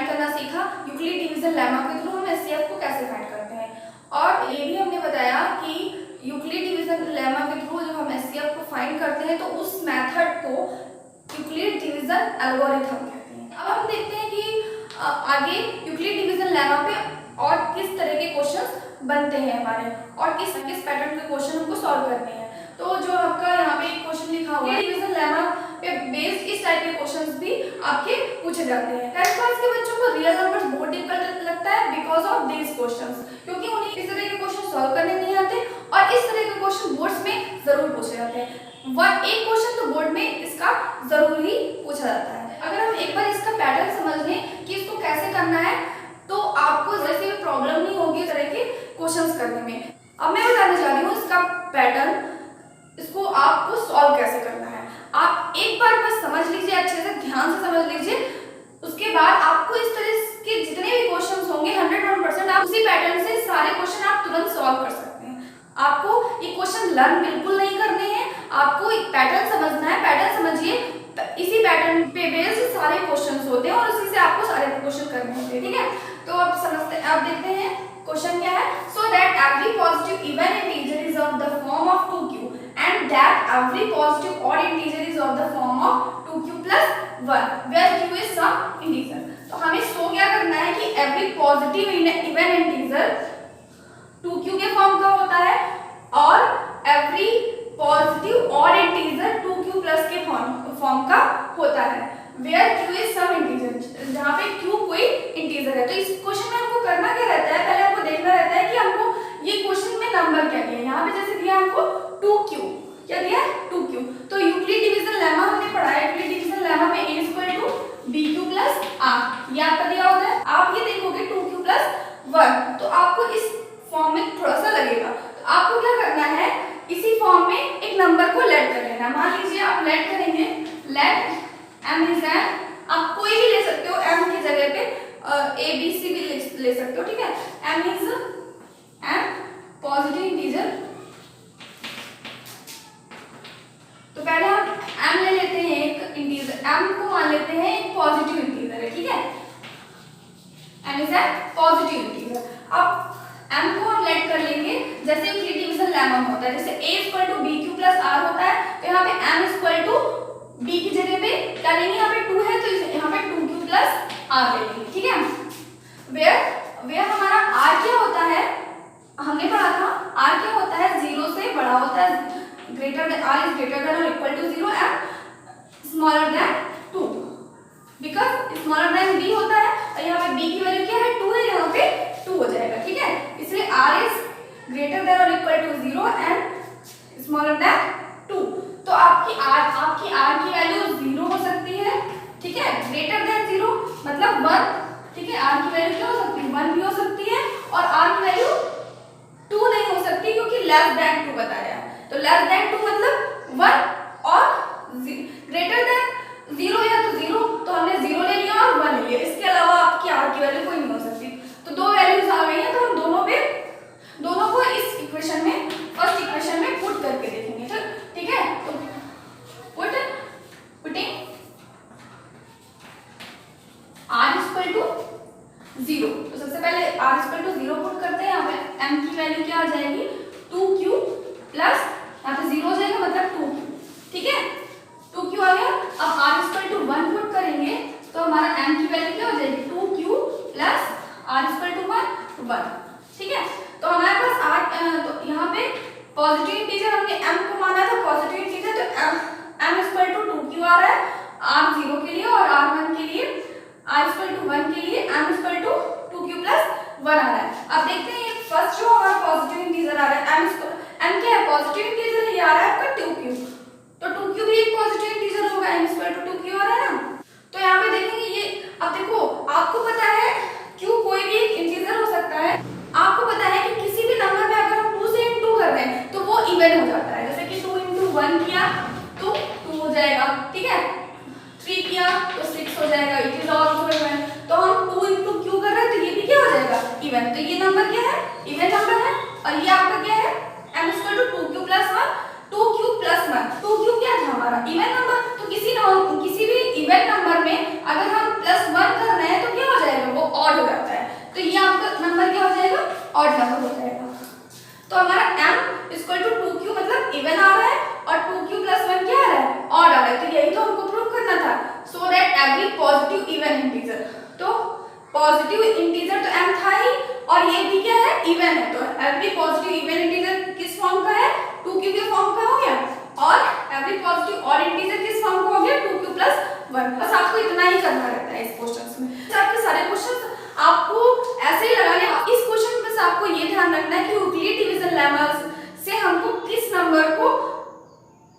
Find करना सीखा Euclid division lemma के थ्रू हम एचसीएफ को कैसे फाइंड करते हैं, और ये भी हमने बताया कि यूक्लिड डिवीजन लेमा के थ्रू जब हम एचसीएफ को फाइंड करते हैं तो उस मेथड को यूक्लिड डिवीजन एल्गोरिथम कहते हैं। अब हम देखते हैं कि आगे यूक्लिड डिवीजन लेमा पे और किस तरह के क्वेश्चंस बनते हैं हमारे, और किस पैटर्न के क्वेश्चन हमको सॉल्व करने हैं। तो जो आपका यहाँ पे एक क्वेश्चन लिखा हुआ है डिवीजन लेमा पे बेस्ड इस टाइप के क्वेश्चंस भी आपके पूछे जाते हैं। 10th क्लास के बच्चों को रियल नंबर्स बहुत डिफिकल्ट लगता है बिकॉज ऑफ दिस क्वेश्चंस, क्योंकि उन्हें इस तरह के क्वेश्चन सॉल्व करने नहीं आते और इस तरह के क्वेश्चन बोर्ड्स में जरूर पूछे जाते हैं। एक क्वेश्चन तो बोर्ड में इसका जरूर ही पूछा जाता है। अगर हम एक बार इसका पैटर्न समझ लें कि इसको कैसे करना है तो आपको वैसे भी प्रॉब्लम नहीं होगी इस तरह के क्वेश्चंस करने में। अब मैं बताने जा रही हूँ इसका पैटर्न, इसको आपको सॉल्व कैसे करना है। आप एक बार बस समझ लीजिए, अच्छे से ध्यान से समझ लीजिए, उसके बाद आपको इस तरह के जितने भी क्वेश्चंस होंगे 101% आप उसी पैटर्न से सारे क्वेश्चन आप तुरंत सॉल्व कर सकते हैं। आपको ये क्वेश्चन लर्न बिल्कुल नहीं करने हैं, आपको एक पैटर्न समझना है। पैटर्न समझिए, इसी पैटर्न पे बेस्ड सारे क्वेश्चंस होते हैं और उसी से आपको सारे क्वेश्चन करने होते हैं, ठीक है। तो अब समझते हैं, अब देखते हैं क्वेश्चन क्या है। So that every positive even integer is of the form of 2q and that every positive odd integer is of the form of 2q plus 1 where q is some integer। तो हमें show क्या करना है कि every positive even integer 2q के form का होता है और every positive odd integer 2q plus के फॉर्म का होता है where q is some integer, जहाँ पे q कोई इंटीजर है। तो इस क्वेश्चन में हमको करना क्या रहता है, पहले हमको देखना रहता है कि हमको ये क्वेश्चन में नंबर क्या दिया है। यहाँ पे जैसे दिया हमको 2q, क्या दिया है 2q। तो यूक्लिड डिवीजन लेमा हमने पढ़ा है, यूक्लिड डिवीजन लेमा में a = bq plus r, ये आपका दिया होता है। आप ये देखोगे 2q plus 1, तो आपको इस फॉर्म में थोड़ा सा लगेगा। तो आपको क्या करना है, इसी फॉर्म में एक नंबर को लेट कर लेना। मान लीजिए आप लेट करेंगे, लेट m इज n, आप कोई भी ले सकते हो m की जगह पे a b c भी ले सकते हो, ठीक है। m is n positive integer, तो पहले हम m ले लेते हैं, एक इंटीजर m को मान लेते हैं एक पॉजिटिव इंटीजर है, ठीक है। m is n positive integer. अब m को हम लेट कर लेंगे जैसे यूक्लिड डिवीजन लेमा में होता है, जैसे a = bq plus r होता है, तो यहाँ पे m = b की जगह पे क्या लेंगे, यहाँ पे 2 है तो यहाँ पे 2q plus r ले लेंगे, ठीक है। वेयर हमारा r क्या होता है, हमने पढ़ा था r क्या होता है, 0 से बड़ा होता है, greater than r is greater than or equal to 0 and smaller than 2, because smaller than b होता है और यहाँ पे b की वैल्यू क्या है 2 है, यहाँ पे 2 हो जाएगा, ठीक है। इसलिए r is greater than or equal to 0 and smaller than 2। तो आपकी r की वैल्यू 0 हो सकती है, ठीक है, greater than 0 मतलब 1, ठीक है। r की वैल्यू क्या हो सकती है, 1 भी हो सकती है, और r की वैल्यू 2 नहीं हो सकती क्योंकि लेस देन 2 बताया है। तो लेस देन 2 मतलब 1 और ग्रेटर देन 0 या तो 0, तो हमने 0 ले लिया और 1 ले लिया, इसके अलावा आपकी r की वैल्यू कोई नहीं हो सकती। तो दो वैल्यूज आ गई हैं, तो हम दोनों को इस इक्वेशन में, फर्स्ट इक्वेशन में पुट करके देखेंगे, ठीक है। तो पुटिंग r = 0, तो सबसे पहले r = 0 पुट करते हैं। यहाँ पे m की वैल्यू क्या आ जाएगी 2q प्लस, यहाँ पे 0 हो जाएगा मतलब 2q, ठीक है, 2q आ गया। अब r = 1 पुट करेंगे तो हमारा m की वैल्यू क्या हो जाएगी 2q प्लस r = 1, ठीक है। तो हमारे पास r, तो यहाँ पे पॉजिटिव इंटीजर हमने m को माना था पॉजिटिव इंटीजर, तो m = 2q आ रहा है r 0 के लिए, और r 1 के लिए, r = 1 के लिए m = 2q plus 1 आ रहा है। अब देखते हैं फर्स्ट जो हमारा पॉजिटिव इंटीजर आ रहा है m क्या है, पॉजिटिव इंटीजर, ये आ रहा है आपका 2q, तो 2q भी एक पॉजिटिव इंटीजर होगा, m = 2q आ रहा है ना। तो यहाँ पे देखेंगे ये, अब देखो आपको पता है q कोई भी एक इंटीजर हो सकता है, आपको पता है कि किसी भी नंबर में अगर हम 2 से इंटू कर रहे हैं तो वो इवन हो जाता है, जैसे कि 2 × 1 किया तो 2 हो जाएगा, ठीक है, 3 किया तो 6 हो जाएगा, इट इज आल्सो इवन। तो हम 2 × q कर रहे हैं तो ये भी क्या हो जाएगा इवन, तो ये नंबर क्या है, इवन नंबर है। और ये आपका क्या है, m = 2q plus 1, 2q plus 1, 2q क्या था हमारा इवन नंबर, तो किसी भी इवन नंबर में अगर हम +1 कर पॉजिटिव इंटीजर तो m था ही, और ये भी क्या है, इवन है, तो एवरी पॉजिटिव इवन इंटीजर किस फॉर्म का है, 2q के फॉर्म का हो गया, और एवरी पॉजिटिव ऑड इंटीजर किस फॉर्म का हो गया, 2q+1। बस आपको इतना ही करना रहता है इस क्वेश्चन में। आपके सारे क्वेश्चन आपको ऐसे ही लगाने। इस क्वेश्चन में आपको ये ध्यान रखना है कि यूक्लिड डिवीजन लेमा से हमको किस नंबर को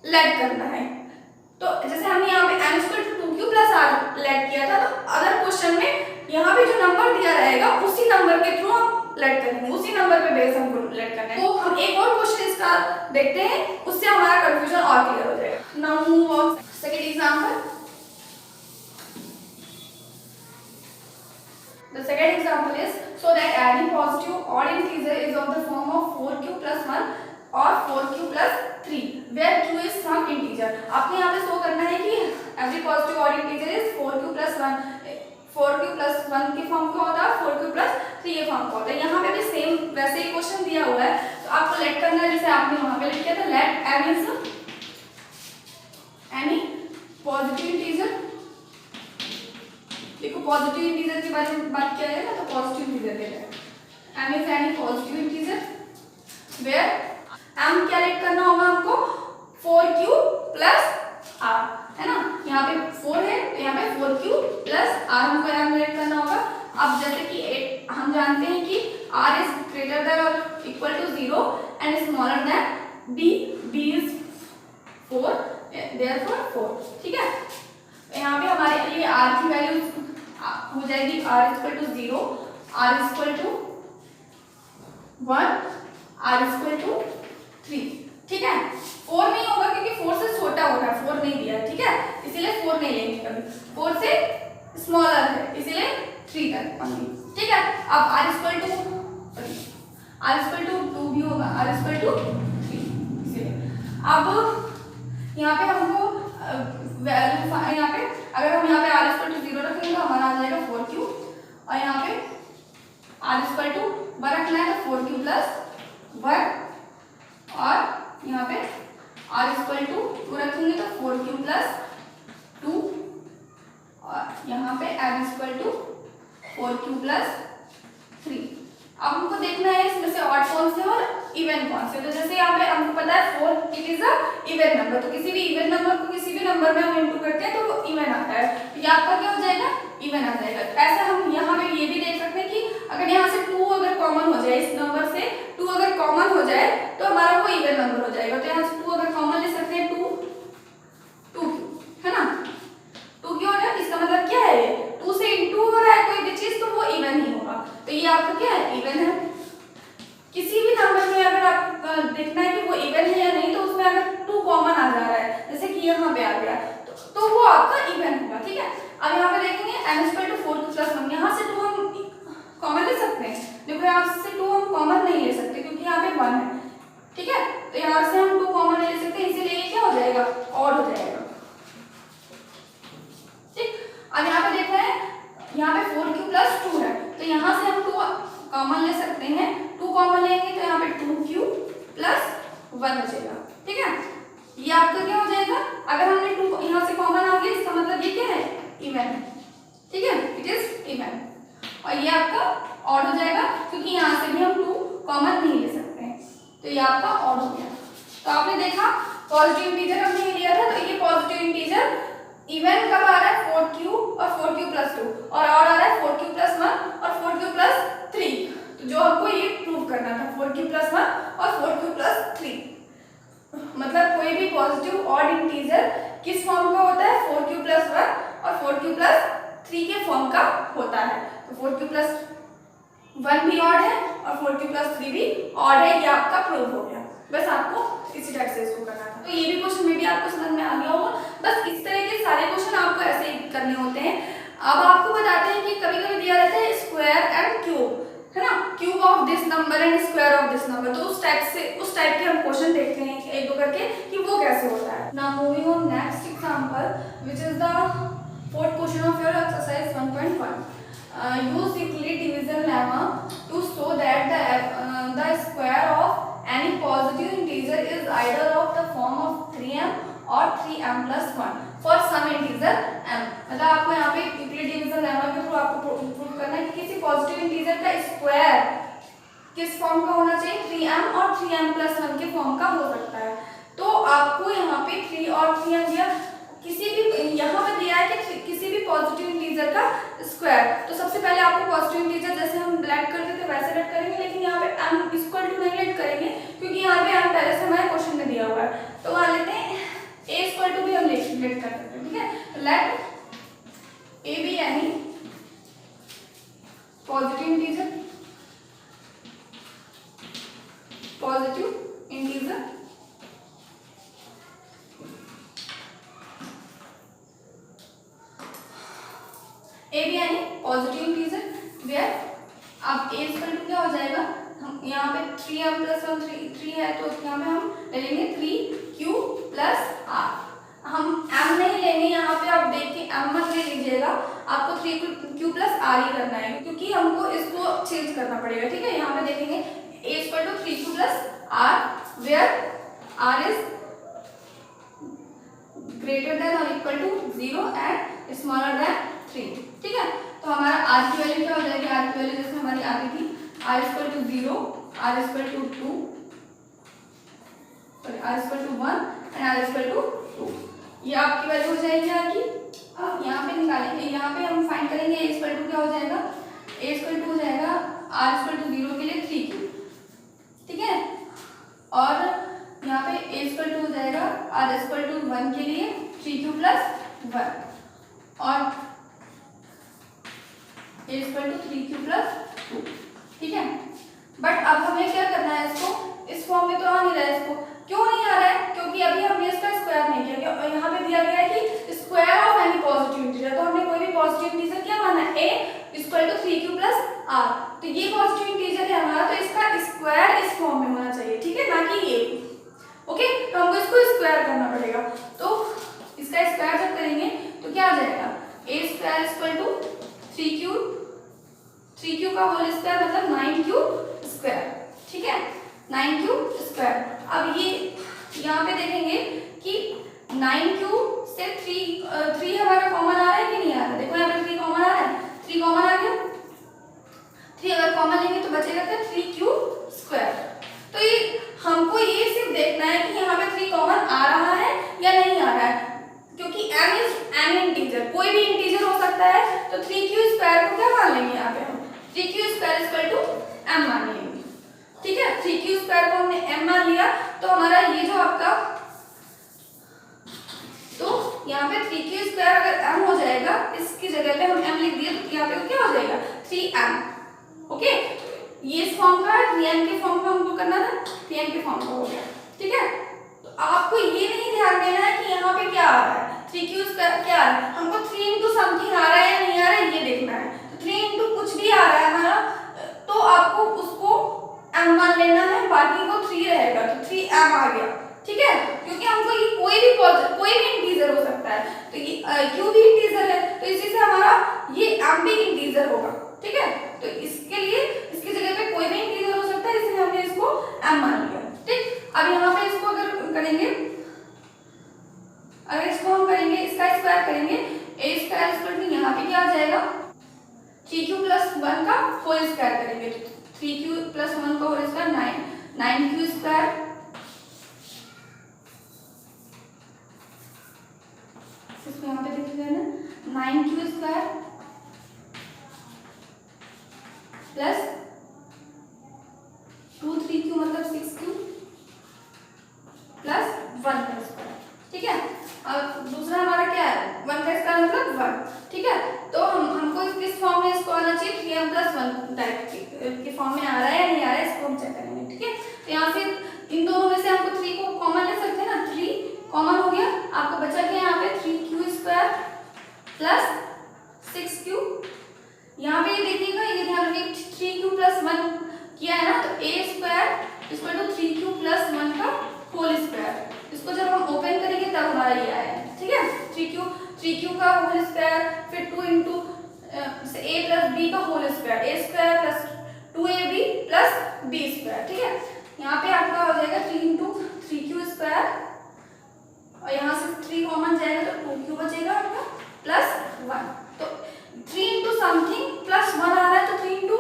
लेट करना है। तो जैसे हमने यहाँ पे n²2q+r लेट किया था, तो अदर क्वेश्चन में यहाँ पे जो नंबर दिया रहेगा उसी नंबर के थ्रू हम लेट करेंगे, उसी नंबर पे बेस हमको लेट करना है। तो हम एक और क्वेश्चन इसका देखते हैं, उससे हमारा कंफ्यूजन और क्लियर हो जाएगा। Now move on second example. The second example is, so that any positive odd integer is of the form of 4q+1 or 4q+3 where q is some integer। आपने यहाँ पे शो करना है कि every positive odd integer is 4q+1 के form का होता है, 4q+3 के फॉर्म का होता है। यहाँ पे भी सेम वैसे ही क्वेश्चन दिया हुआ है, तो आपको लेट करना है जैसे आपने वहाँ पे लिख किया था, let m is any positive integer. देखो पॉजिटिव इंटीजर के बारे में बात किया जाएगा, तो पॉजिटिव इंटीजर के लिए m is any positive integer where m क्या लेट करना होगा हमको, 4q+r, है ना। यहाँ पे 4 है, तो यहाँ पे 4q+r हमको m लेट करना होगा। अब जैसे कि हम जानते हैं कि r इज ग्रेटर देन और equal to 0 and smaller than b is 4, therefore 4, ठीक है। यहाँ पे हमारे लिए r की वैल्यू हो जाएगी r equal to 0, r equal to 1, r equal to 3, ठीक है। 4 नहीं होगा क्योंकि 4 से छोटा होगा, 4 नहीं दिया, ठीक है, इसीलिए 4 नहीं लेंगे कभी। 4 से स्मॉलर है इसीलिए 3 तक ओनली, ठीक है। अब r इक्वल टू 2 भी होगा, r इक्वल टू 3, इसीलिए अब यहाँ पे हमको वैल्यू, यहाँ पे अगर हम यहाँ पे r इक्वल टू 0 रखेंगे तो हमारा आ जाएगा 4q, और यहाँ पे r इक्वल टू 1 रखना है तो 4q+1, और यहाँ पे r इक्वल टू 2 रखेंगे तो 4q+2, और यहाँ पे m इक्वल टू 4q+3। अब हमको देखना है इसमें से ऑड कौन से और इवन कौन से। तो जैसे यहाँ पे हमको पता है 4 it is a even number, तो किसी भी इवन नंबर को किसी भी नंबर में हम इनटू करते हैं तो वो इवन आता है, तो ये आपका क्या हो जाएगा, इवन आ जाएगा। ऐसा हम यहाँ पे ये भी देख सकते हैं कि अगर यहाँ से 2 अगर कॉमन हो जाए, इस नंबर से 2 अगर कॉमन हो जाए तो हमारा वो इवन नंबर हो जाएगा। तो यहाँ से 2 अगर कॉमन ले सकते हैं, 2 है ना, 2 क्यों हो रहा है, इसका मतलब क्या है, 2 से इंटू हो रहा है कोई भी चीज तो वो इवन ही होगा, तो ये आपका क्या है, इवन है। किसी भी नंबर में अगर आप देखना है कि वो इवन है या नहीं, तो उसमें अगर 2 कॉमन आ जा रहा है, जैसे कि यहाँ पे आ गया, तो वो आपका इवन होगा, ठीक है। अब यहाँ पे देखेंगे m इक्वल टू 4q+1, यहाँ से 2 हम कॉमन ले सकते हैं, देखो यहाँ से 2 हम कॉमन नहीं ले सकते क्योंकि यहाँ पे 1 है, ठीक है, तो यहाँ से हम 2 कॉमन ले सकते हैं, इसीलिए ये क्या हो जाएगा, ऑड हो जाएगा, ठीक। अब यहाँ पे देखना है, यहाँ पे 4q+2 है, तो यहाँ से हम 2 कॉमन ले सकते हैं, 2 कॉमन लेंगे तो यहाँ पे 2q+1 बचेगा, ठीक है। ये आपका क्या हो जाएगा, अगर हमने 2 यहाँ से कॉमन आ गया, इसका मतलब ये क्या है, इवन है, ठीक है, इट इज इवन। और ये आपका ऑड हो जाएगा क्योंकि यहाँ से भी हम 2 कॉमन नहीं ले सकते हैं, तो ये आपका ऑड हो गया। तो आपने देखा पॉजिटिव इंटीजर हमने लिया था, तो ये पॉजिटिव इंटीजर इवन कब आ रहा है, 4q और 4q+2, और ऑड आ रहा है 4q+1 और 4q+3। तो जो हमको ये प्रूव करना था, 4q+1 और 4q+3, मतलब कोई भी पॉजिटिव ऑड इंटीजर किस फॉर्म का होता है, 4q+1 और 4q+3 के फॉर्म का होता है। तो 4q+1 भी ऑड है और 4q+3 भी ऑड है, ये आपका प्रूव हो गया। बस आपको इसी टाइप से इसको करना था। तो ये भी क्वेश्चन में भी आपको समझ में आ गया होगा। बस इस तरह के सारे क्वेश्चन आपको ऐसे ही करने होते हैं। अब आपको बताते हैं कि कभी कभी दिया रहता है स्क्वायर एंड क्यूब, है ना, cube of this number and square of this number. तो उस टाइप के हम क्वेश्चन देखते हैं एक दो करके कि वो कैसे होता है। Now moving on next example which is the fourth question of your exercise 1.1। Use Euclid division lemma to show that the square of any positive integer is either of the form of 3m or 3m+1 for some integer m। मतलब आपको यहाँ पे Euclid division lemma के through आपको prove करना है positive integer का square किस फॉर्म का होना चाहिए, 3m और 3m+1 के फॉर्म का हो सकता है। तो आपको यहाँ पे 3 और 3m दिया, किसी भी यहाँ पे दिया है कि किसी भी पॉजिटिव इंटीजर का स्क्वायर। तो सबसे पहले आपको पॉजिटिव इंटीजर जैसे हम लेट करते थे वैसे लेट करेंगे, लेकिन यहाँ पे m इक्वल टू नहीं लेट करेंगे क्योंकि यहाँ पे m पहले से हमारे क्वेश्चन में दिया हुआ है। तो वहाँ लेते हैं a इक्वल टू भी हम लेट कर सकते हैं, ठीक है। तो लेट a बी यानी पॉजिटिव इंटीजर ए बी यानी पॉजिटिव इंटीजर वेयर अब ए इक्वल टू क्या हो जाएगा, हम यहाँ पे 3m+1 3 है तो यहाँ पे हम ले लेंगे 3q + r। हम m नहीं लेंगे यहाँ पे, आप देखिए m मत ले लीजिएगा, आपको 3q + r ही करना है क्योंकि हमको इसको चेंज करना पड़ेगा, ठीक है। यहाँ पे देखेंगे a equal to 3q + r where r is greater than और equal to 0 and smaller than 3, ठीक है। तो हमारा r की वैल्यू क्या हो जाएगी, r की वैल्यू जैसे हमारी आती थी r equal to 0, r equal to 2, sorry r equal to 1 and r equal to 2, ये आपकी वैल्यू हो जाएगी r की। अब यहाँ पे निकालेंगे, यहाँ पे हम फाइंड करेंगे a इक्वल टू क्या हो जाएगा, a इक्वल टू हो जाएगा r इक्वल टू 0 के लिए 3q, ठीक है। और यहाँ पे a इक्वल टू हो जाएगा r इक्वल टू 1 के लिए 3q + 1 और a इक्वल टू 3q + 2, ठीक है। बट अब हमें क्या करना है, इसको इस फॉर्म में तो आ नहीं रहा है, इसको क्यों नहीं आ रहा है, क्योंकि अभी हमने इसका स्क्वायर नहीं किया। यहाँ पे दिया गया है कि square of any positive integer, तो हमने कोई भी पॉजिटिव इंटीजर क्या माना है, a equal to 3q + r। तो ये पॉजिटिव इंटीजर है हमारा, तो इसका स्क्वायर इस फॉर्म में होना चाहिए, ठीक है, ना कि ये। ओके, तो हमको इसको स्क्वायर करना पड़ेगा। तो इसका स्क्वायर जब करेंगे तो क्या आ जाएगा, a square equal to 3q का होल स्क्वायर मतलब 9q स्क्वायर, ठीक है, 9q स्क्वायर। अब ये यहाँ पे देखेंगे कि 9q से 3 हमारा कॉमन आ रहा है कि नहीं आ रहा है, देखो यहाँ पे 3 कॉमन आ रहा है, 3 कॉमन आ गया, 3 अगर कॉमन लेंगे तो बचेगा क्या, 3q स्क्वायर। तो ये हमको ये सिर्फ देखना है कि यहाँ पे 3 कॉमन आ रहा है या नहीं आ रहा है, क्योंकि m इज एन इंटीजर, कोई भी इंटीजर हो सकता है। तो 3q स्क्वायर को क्या मान लेंगे, यहाँ पे हम 3q square equal to m मान लेंगे, ठीक है। 3q स्क्वायर को हमने m मान लिया, तो हमारा ये जो आपका, तो यहाँ पे 3q स्क्वायर अगर m हो जाएगा, इसकी जगह पे हम m लिख दिए तो यहाँ पे क्या हो जाएगा 3m। ओके, ये इस फॉर्म का 3m के फॉर्म का हमको करना था, 3m के फॉर्म का हो गया, ठीक है। तो आपको ये नहीं ध्यान देना है कि यहाँ पे क्या आ रहा है, 3q स्क्वायर क्या आ रहा है, हमको 3 into समथिंग आ रहा है या नहीं आ रहा है ये देखना है। तो 3 into कुछ भी आ रहा है हमारा, तो आपको उसको m मान लेना है, बाकी को 3 रहेगा, तो 3m आ गया, ठीक है। क्योंकि हमको ये कोई भी इंटीजर हो सकता है, तो ये q भी इंटीजर है, तो इसी से हमारा ये m भी इंटीजर होगा, ठीक है। तो इसके लिए इसकी जगह पे कोई भी इंटीजर हो सकता है, इसलिए हमने इसको m मान लिया, ठीक। अब यहाँ पे इसको अगर करेंगे, अगर इसको हम करेंगे, इसका स्क्वायर करेंगे, a स्क्वायर इक्वल टू यहाँ पे क्या आ जाएगा, 3q + 1 का होल स्क्वायर करेंगे, 3q + 1 का होल स्क्वायर 9q स्क्वायर इसको यहाँ पे देख लेना, 9q स्क्वायर प्लस 2 3q मतलब 6q प्लस 1 का स्क्वायर, ठीक है। अब दूसरा हमारा क्या है, 1 का स्क्वायर मतलब 1, ठीक है। तो हमको किस फॉर्म में इसको आना चाहिए, 3m + 1 टाइप के फॉर्म में आ रहा है या नहीं आ रहा है, इसको हम चेक करेंगे, ठीक है। तो यहाँ से इन दोनों में से हमको 3 को कॉमन ले सकते हैं ना, 3 कॉमन हो गया, आपको बचा क्या यहाँ पे 3q स्क्वायर प्लस 6q। यहाँ पे ये देखिएगा, ये ध्यान रखिए 3q + 1 किया है ना, तो a square equal to 3q + 1 का होल स्क्वायर, इसको जब हम ओपन करेंगे तब हमारा ये आएगा, ठीक है। 3q का होल स्क्वायर, फिर 2 into a + b का whole square, a square plus 2ab + b square, ठीक है। यहाँ पे आपका हो जाएगा 3 into 3q स्क्वायर, और यहाँ से 3 कॉमन जाएगा तो 2q बचेगा आपका प्लस 1। तो 3 into समथिंग प्लस 1 आ रहा है, तो 3 into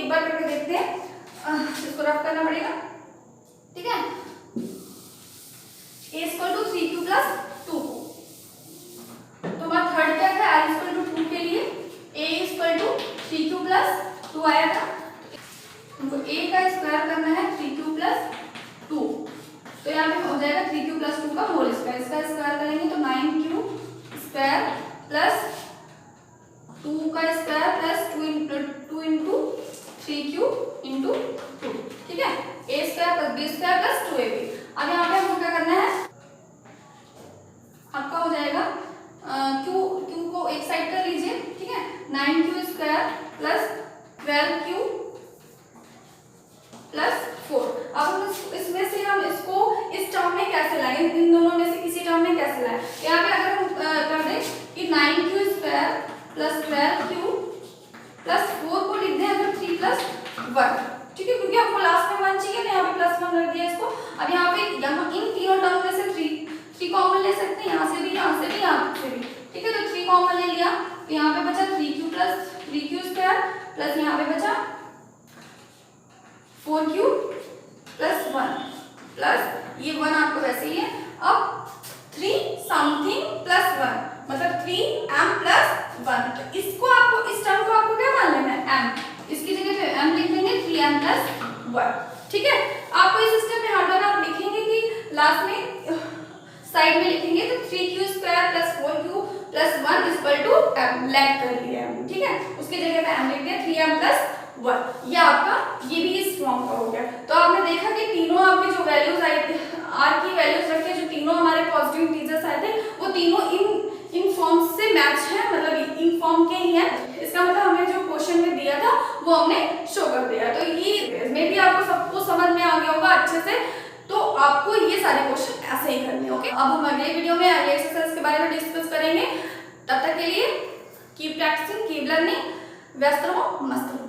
एक बार करके देखते हैं, इसको रफ करना पड़ेगा, ठीक है। a equal to 3q plus 2 तो हमारा थर्ड क्या था, r इक्वल टू 2 के लिए a equal to 3q plus 2 आया था। हमको a का स्क्वायर करना है 3q प्लस 2, तो यहाँ पे हो जाएगा 3q प्लस 2 का होल स्क्वायर, इसका स्क्वायर करेंगे तो 9q स्क्वायर प्लस 2 का square plus 2 into 3q into 2, ठीक है। a square plus b square plus 2ab। अब यहाँ पे हमको क्या करना है, आपका हो जाएगा q को एक साइड कर लीजिए, ठीक है। 9q square plus 12q plus 4। अब इसमें से हम इसको इस टर्म में कैसे लाएंगे, इन दोनों में से किसी टर्म में कैसे लाएं। यहाँ पे अगर हम कर दें कि 9q square plus 12q plus 4 को लिख दें अगर 3 प्लस 1, ठीक है, क्योंकि आपको लास्ट में 1 चाहिए तो यहाँ पे प्लस 1 रख दिया इसको। अब यहाँ पे इन तीनों टर्म में से 3 कॉमन ले सकते हैं, यहाँ से भी, यहाँ से भी, यहाँ से भी, ठीक है। तो 3 कॉमन ले लिया तो यहाँ पे बचा 3q plus 3q square plus यहाँ पे बचा 4q प्लस 1 प्लस ये 1 आपको वैसे ही है। अब 3 समथिंग प्लस 1 मतलब 3m प्लस 1, तो इसको आपको, इस टर्म को आपको क्या मान लेना है, m, इसकी जगह पे m लिख देंगे 3m प्लस 1, ठीक है। आपको इस सिस्टम में हर बार आप लिखेंगे कि लास्ट में साइड में लिखेंगे तो 3q square plus 4q plus 1 equal to m, लैग कर लिया है, ठीक है, उसकी जगह पे m लिख दिया 3m प्लस 1। ये आपका, ये भी इस फॉर्म का हो गया। तो आपने देखा कि तीनों आपके जो वैल्यूज आई थी, r की वैल्यूज रखे, जो तीनों हमारे पॉजिटिव इंटीजर्स आए थे वो तीनों इन फॉर्म्स से मैच है, मतलब इन फॉर्म के ही है। इसका मतलब हमें जो क्वेश्चन में दिया था वो हमने शो कर दिया। तो ये में भी आपको सबको समझ में आ गया होगा अच्छे से, तो आपको ये सारे क्वेश्चन ऐसे ही करने होंगे। अब हम अगले वीडियो में अगले एक्सरसाइज के बारे में डिस्कस करेंगे। तब तक के लिए कीप प्रैक्टिसिंग, कीप लर्निंग, व्यस्त रहो, मस्त रहो।